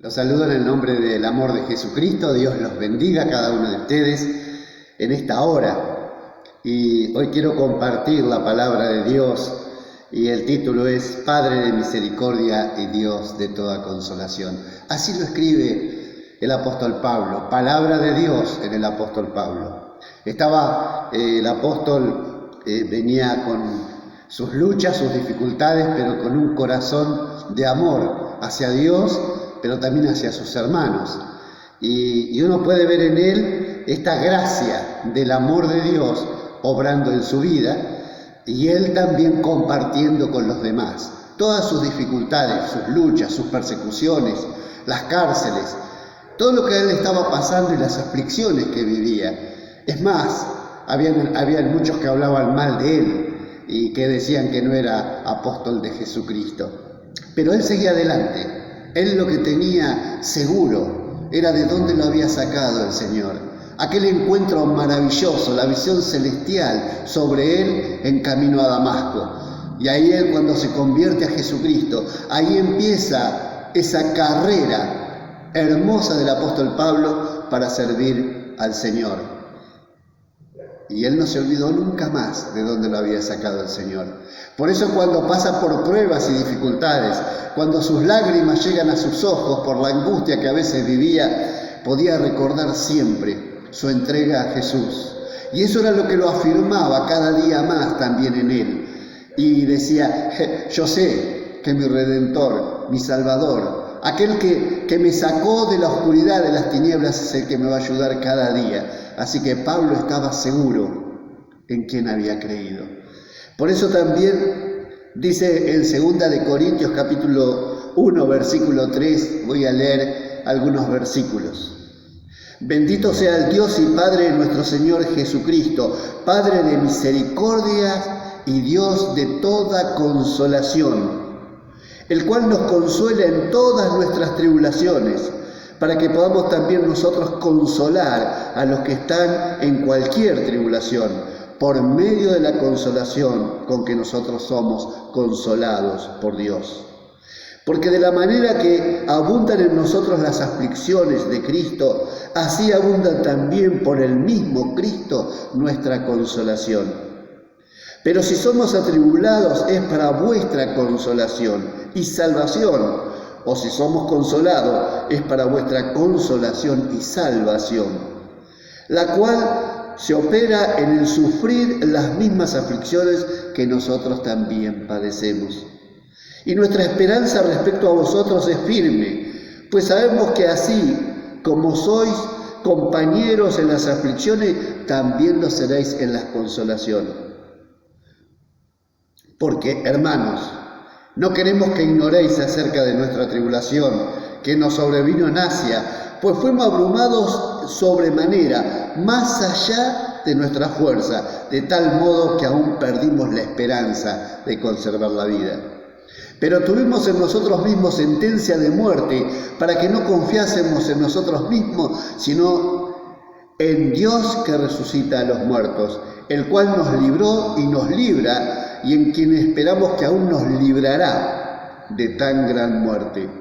Los saludo en el nombre del amor de Jesucristo. Dios los bendiga a cada uno de ustedes en esta hora. Y hoy quiero compartir la palabra de Dios y el título es Padre de misericordia y Dios de toda consolación. Así lo escribe el apóstol Pablo, palabra de Dios en el apóstol Pablo. El apóstol venía con sus luchas, sus dificultades, pero con un corazón de amor hacia Dios, pero también hacia sus hermanos. Y uno puede ver en él esta gracia del amor de Dios obrando en su vida y él también compartiendo con los demás todas sus dificultades, sus luchas, sus persecuciones, las cárceles, todo lo que a él estaba pasando y las aflicciones que vivía. Es más, habían muchos que hablaban mal de él y que decían que no era apóstol de Jesucristo. Pero él seguía adelante. Él lo que tenía seguro era de dónde lo había sacado el Señor. Aquel encuentro maravilloso, la visión celestial sobre él en camino a Damasco. Y ahí él, cuando se convierte a Jesucristo, ahí empieza esa carrera hermosa del apóstol Pablo para servir al Señor. Y él no se olvidó nunca más de dónde lo había sacado el Señor. Por eso cuando pasa por pruebas y dificultades, cuando sus lágrimas llegan a sus ojos por la angustia que a veces vivía, podía recordar siempre su entrega a Jesús. Y eso era lo que lo afirmaba cada día más también en él. Y decía, yo sé que mi Redentor, mi Salvador, aquel que me sacó de la oscuridad, de las tinieblas, es el que me va a ayudar cada día. Así que Pablo estaba seguro en quien había creído. Por eso también dice en 2 Corintios capítulo 1, versículo 3, voy a leer algunos versículos. Bendito sea el Dios y Padre de nuestro Señor Jesucristo, Padre de misericordia y Dios de toda consolación, el cual nos consuela en todas nuestras tribulaciones, para que podamos también nosotros consolar a los que están en cualquier tribulación, por medio de la consolación con que nosotros somos consolados por Dios. Porque de la manera que abundan en nosotros las aflicciones de Cristo, así abundan también por el mismo Cristo nuestra consolación. Pero si somos atribulados es para vuestra consolación y salvación, o si somos consolados, es para vuestra consolación y salvación, la cual se opera en el sufrir las mismas aflicciones que nosotros también padecemos. Y nuestra esperanza respecto a vosotros es firme, pues sabemos que así como sois compañeros en las aflicciones, también lo seréis en las consolaciones. Porque, hermanos, no queremos que ignoréis acerca de nuestra tribulación que nos sobrevino en Asia, pues fuimos abrumados sobremanera, más allá de nuestra fuerza, de tal modo que aún perdimos la esperanza de conservar la vida. Pero tuvimos en nosotros mismos sentencia de muerte, para que no confiásemos en nosotros mismos, sino en Dios que resucita a los muertos, el cual nos libró y nos libra, y en quien esperamos que aún nos librará de tan gran muerte.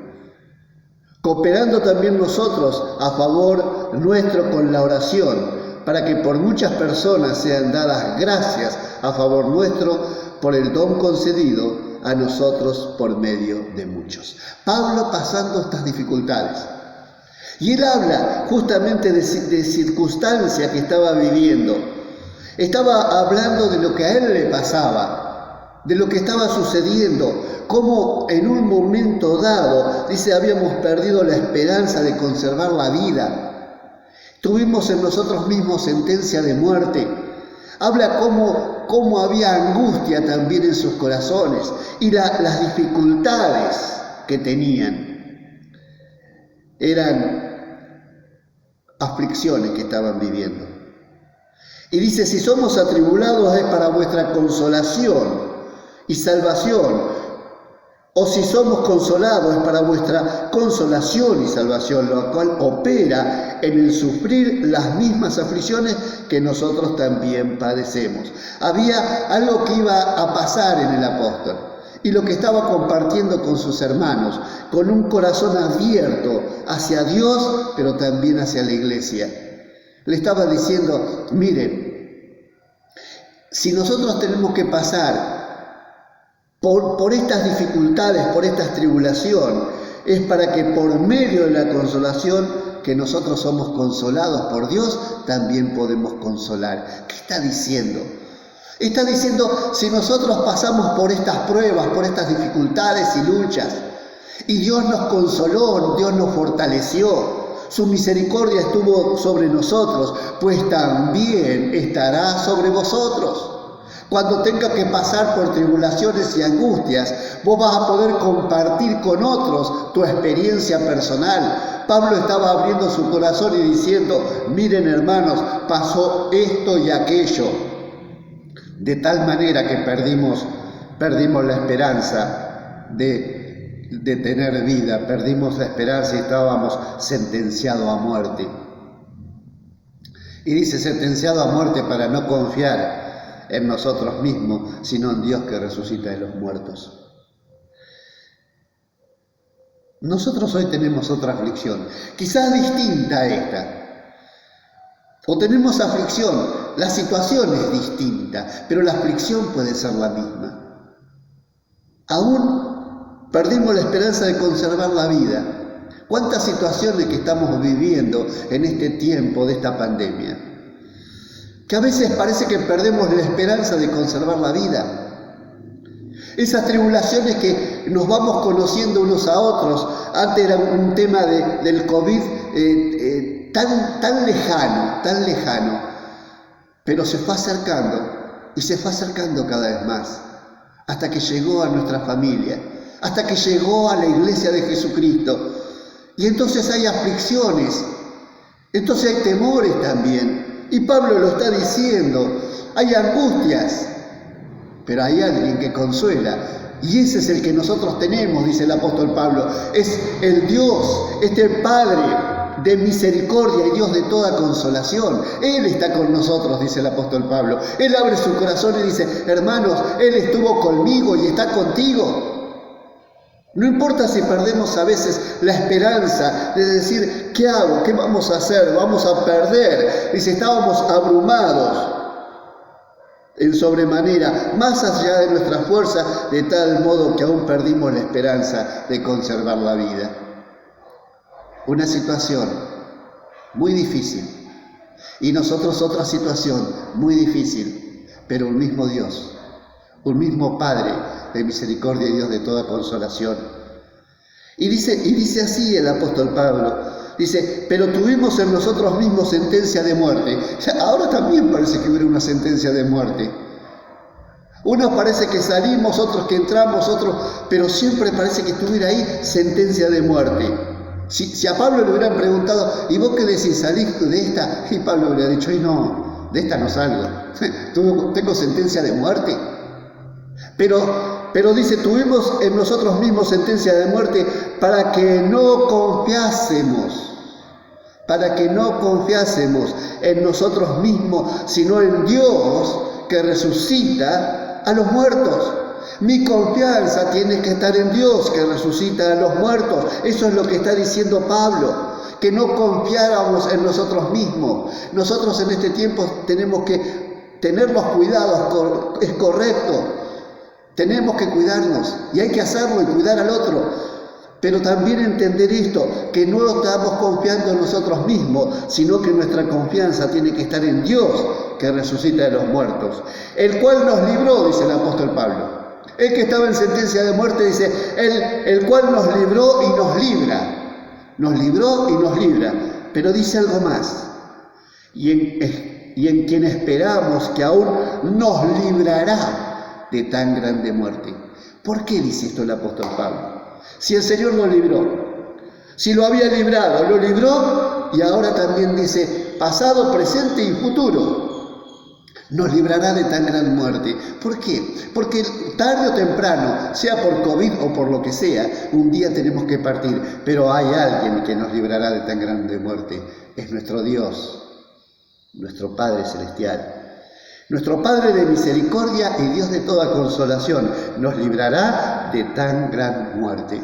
Cooperando también nosotros a favor nuestro con la oración, para que por muchas personas sean dadas gracias a favor nuestro por el don concedido a nosotros por medio de muchos. Pablo pasando estas dificultades. Y él habla justamente de circunstancias que estaba viviendo. Estaba hablando de lo que a él le pasaba, de lo que estaba sucediendo, cómo en un momento dado, dice, habíamos perdido la esperanza de conservar la vida. Tuvimos en nosotros mismos sentencia de muerte. Habla cómo había angustia también en sus corazones y las dificultades que tenían. Eran aflicciones que estaban viviendo. Y dice, si somos atribulados es para vuestra consolación y salvación, o si somos consolados es para vuestra consolación y salvación, lo cual opera en el sufrir las mismas aflicciones que nosotros también padecemos. Había algo que iba a pasar en el apóstol, y lo que estaba compartiendo con sus hermanos, con un corazón abierto hacia Dios, pero también hacia la iglesia. Le estaba diciendo, miren, si nosotros tenemos que pasar por estas dificultades, por esta tribulación, es para que por medio de la consolación que nosotros somos consolados por Dios, también podemos consolar. ¿Qué está diciendo? Está diciendo, si nosotros pasamos por estas pruebas, por estas dificultades y luchas, y Dios nos consoló, Dios nos fortaleció, su misericordia estuvo sobre nosotros, pues también estará sobre vosotros. Cuando tenga que pasar por tribulaciones y angustias, vos vas a poder compartir con otros tu experiencia personal. Pablo estaba abriendo su corazón y diciendo, miren hermanos, pasó esto y aquello. De tal manera que perdimos la esperanza de tener vida, perdimos la esperanza y estábamos sentenciados a muerte. Y dice sentenciado a muerte para no confiar en nosotros mismos, sino en Dios que resucita de los muertos. Nosotros hoy tenemos otra aflicción, quizás distinta a esta. O tenemos aflicción, la situación es distinta, pero la aflicción puede ser la misma. Aún perdimos la esperanza de conservar la vida. ¿Cuántas situaciones que estamos viviendo en este tiempo de esta pandemia? Que a veces parece que perdemos la esperanza de conservar la vida. Esas tribulaciones que nos vamos conociendo unos a otros, antes era un tema del COVID tan lejano, pero se fue acercando y se fue acercando cada vez más, hasta que llegó a nuestra familia, hasta que llegó a la iglesia de Jesucristo. Y entonces hay aflicciones, entonces hay temores también. Y Pablo lo está diciendo, hay angustias, pero hay alguien que consuela. Y ese es el que nosotros tenemos, dice el apóstol Pablo. Es el Dios, este Padre de misericordia y Dios de toda consolación. Él está con nosotros, dice el apóstol Pablo. Él abre su corazón y dice, hermanos, Él estuvo conmigo y está contigo. No importa si perdemos a veces la esperanza de decir, ¿qué hago? ¿Qué vamos a hacer? Vamos a perder. Dice, estábamos abrumados en sobremanera, más allá de nuestra fuerza, de tal modo que aún perdimos la esperanza de conservar la vida. Una situación muy difícil y nosotros otra situación muy difícil, pero un mismo Dios, un mismo Padre de misericordia y Dios de toda consolación. Y dice así el apóstol Pablo, dice, pero tuvimos en nosotros mismos sentencia de muerte. Ahora también parece que hubiera una sentencia de muerte. Unos parece que salimos, otros que entramos, otros, pero siempre parece que estuviera ahí sentencia de muerte. Si a Pablo le hubieran preguntado, ¿y vos qué decís? ¿Salís de esta? Y Pablo hubiera dicho, no, de esta no salgo. Tengo sentencia de muerte. Pero dice, tuvimos en nosotros mismos sentencia de muerte para que no confiásemos en nosotros mismos, sino en Dios que resucita a los muertos. Mi confianza tiene que estar en Dios que resucita a los muertos. Eso es lo que está diciendo Pablo, que no confiáramos en nosotros mismos. Nosotros en este tiempo tenemos que tener los cuidados, es correcto. Tenemos que cuidarnos y hay que hacerlo y cuidar al otro, pero también entender esto, que no estamos confiando en nosotros mismos, sino que nuestra confianza tiene que estar en Dios que resucita de los muertos, el cual nos libró, dice el apóstol Pablo. El que estaba en sentencia de muerte dice, el cual nos libró y nos libra, pero dice algo más, y en quien esperamos que aún nos librará de tan grande muerte. ¿Por qué dice esto el apóstol Pablo? Si el Señor lo libró, si lo había librado, lo libró, y ahora también dice pasado, presente y futuro, nos librará de tan gran muerte. ¿Por qué? Porque tarde o temprano, sea por COVID o por lo que sea, un día tenemos que partir, pero hay alguien que nos librará de tan grande muerte. Es nuestro Dios, nuestro Padre Celestial. Nuestro Padre de misericordia y Dios de toda consolación nos librará de tan gran muerte.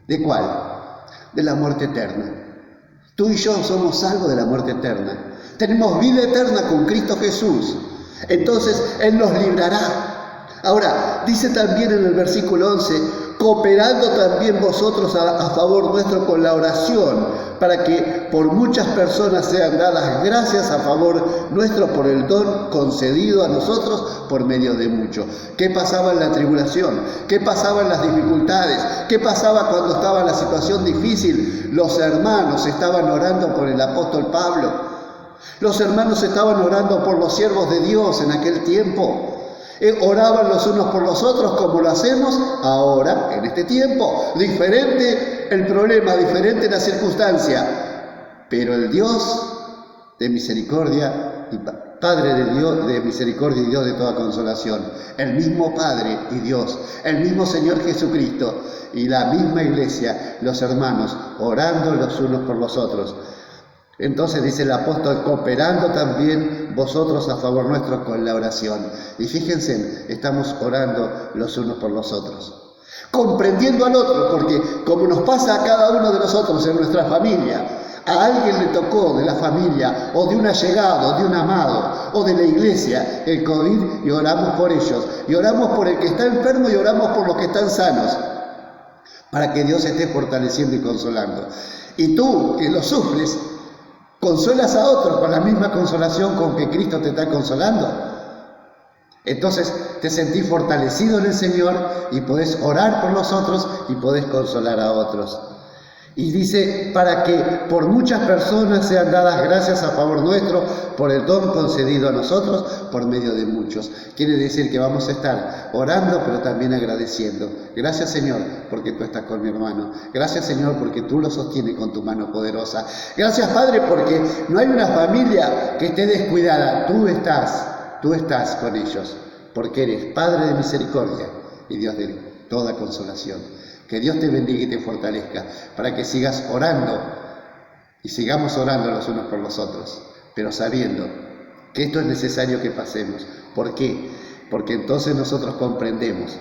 ¿De cuál? De la muerte eterna. Tú y yo somos salvos de la muerte eterna. Tenemos vida eterna con Cristo Jesús. Entonces Él nos librará. Ahora, dice también en el versículo 11, cooperando también vosotros a favor nuestro con la oración, para que por muchas personas sean dadas gracias a favor nuestro por el don concedido a nosotros por medio de muchos. ¿Qué pasaba en la tribulación? ¿Qué pasaba en las dificultades? ¿Qué pasaba cuando estaba en la situación difícil? Los hermanos estaban orando por el apóstol Pablo. Los hermanos estaban orando por los siervos de Dios en aquel tiempo. Oraban los unos por los otros como lo hacemos ahora, en este tiempo. Diferente el problema, diferente la circunstancia. Pero el Dios de misericordia y Padre de Dios, de misericordia y Dios de toda consolación, el mismo Padre y Dios, el mismo Señor Jesucristo y la misma iglesia, los hermanos, orando los unos por los otros. Entonces dice el apóstol, cooperando también vosotros a favor nuestro con la oración. Y fíjense, estamos orando los unos por los otros, comprendiendo al otro, porque como nos pasa a cada uno de nosotros en nuestra familia, a alguien le tocó de la familia, o de un allegado, de un amado, o de la iglesia, el COVID, y oramos por ellos, y oramos por el que está enfermo, y oramos por los que están sanos, para que Dios esté fortaleciendo y consolando. Y tú, que lo sufres, ¿consuelas a otros con la misma consolación con que Cristo te está consolando? Entonces te sentís fortalecido en el Señor y podés orar por los otros y podés consolar a otros. Y dice, para que por muchas personas sean dadas gracias a favor nuestro por el don concedido a nosotros por medio de muchos. Quiere decir que vamos a estar orando, pero también agradeciendo. Gracias, Señor, porque tú estás con mi hermano. Gracias, Señor, porque tú lo sostienes con tu mano poderosa. Gracias, Padre, porque no hay una familia que esté descuidada. Tú estás con ellos, porque eres Padre de misericordia y Dios de toda consolación. Que Dios te bendiga y te fortalezca para que sigas orando y sigamos orando los unos por los otros, pero sabiendo que esto es necesario que pasemos. ¿Por qué? Porque entonces nosotros comprendemos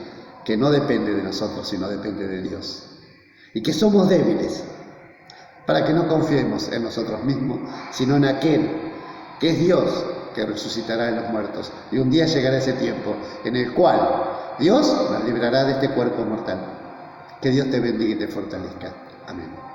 que no depende de nosotros, sino depende de Dios. Y que somos débiles, para que no confiemos en nosotros mismos, sino en aquel que es Dios, que resucitará de los muertos. Y un día llegará ese tiempo en el cual Dios nos librará de este cuerpo mortal. Que Dios te bendiga y te fortalezca. Amén.